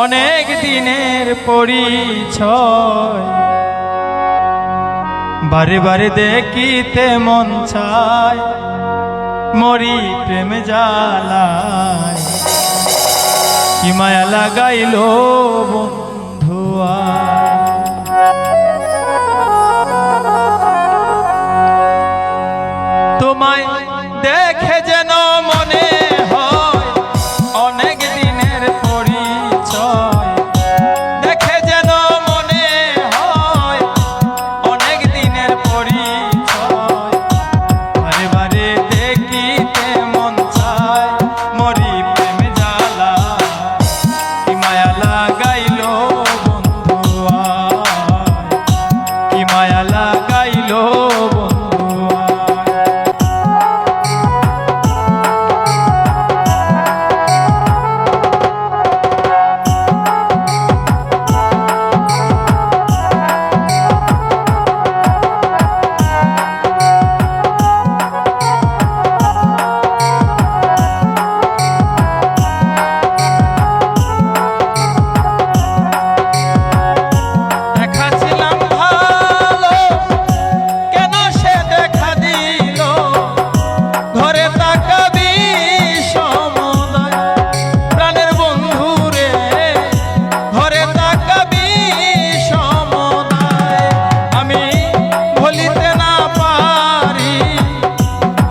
অনেক দিনের পরিচয় বারে বারে দেখিতে মন চায় মরি প্রেম জ্বালায় কি মায়া লাগাইল বন্ধুয়া তোমায় দেখে যেন মনে হয় অনেক দিনের পরিচয় দেখে যেন মনে হয় অনেক দিনের পরিচয় বারে বারে দেখিতে মন চায় মরি প্রেম জ্বালা কি মায়া লাগাইল বন্ধুয়া কি মায়া লাগাইল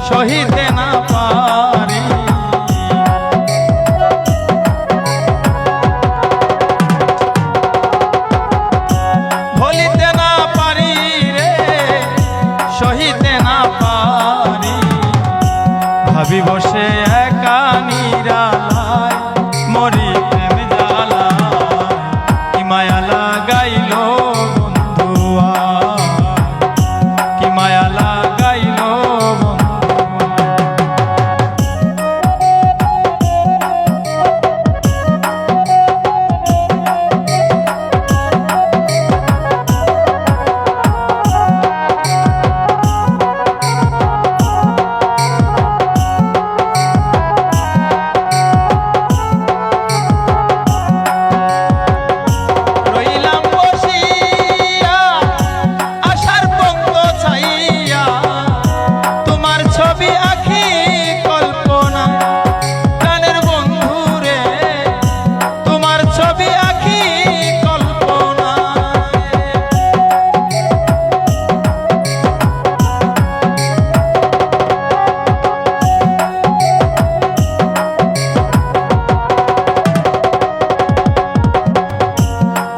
সহিতে না পারি ভুলিতে না পারি রে সহিতে না পারি ভাবি বসে একা নিরালায় মরি প্রেম জ্বালায় কি মায়া লাগাইল বন্ধুয়া কি মায়া লাগাইল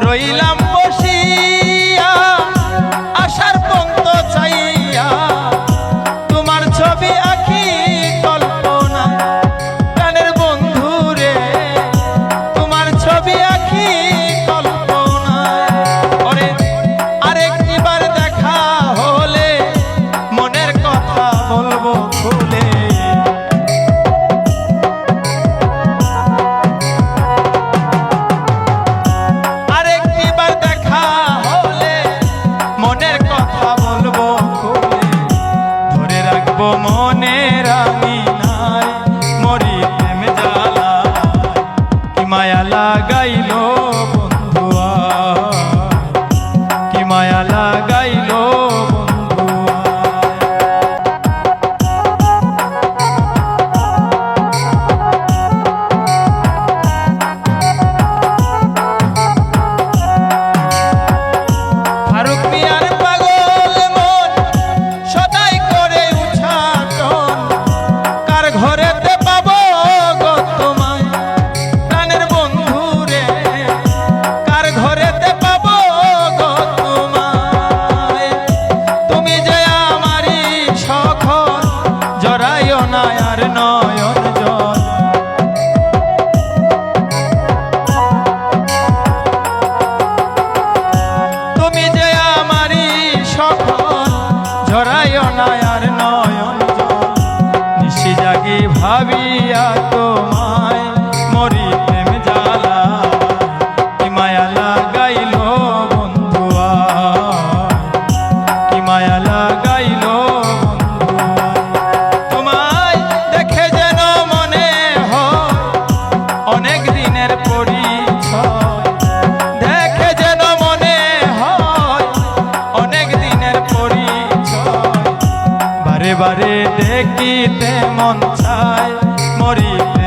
রইলাম বসিয়া আশার পন্ত চাইয়া তোমার ছবি আঁকি কল্পনা প্রাণের বন্ধু রে তোমার ছবি আঁকি কল্পনা ওরে আরেকবার দেখা হলে মনের কথা বলবো খুলে মনের আমিনায় মরি প্রেম জ্বালায় কি মায়া লাগাইল বন্ধুয়া কি মায়া লাগাইল ফারুক মিয়ার পাগল মন সদাই করে উচ্চাটন দেখিতে মন চায় মরিতে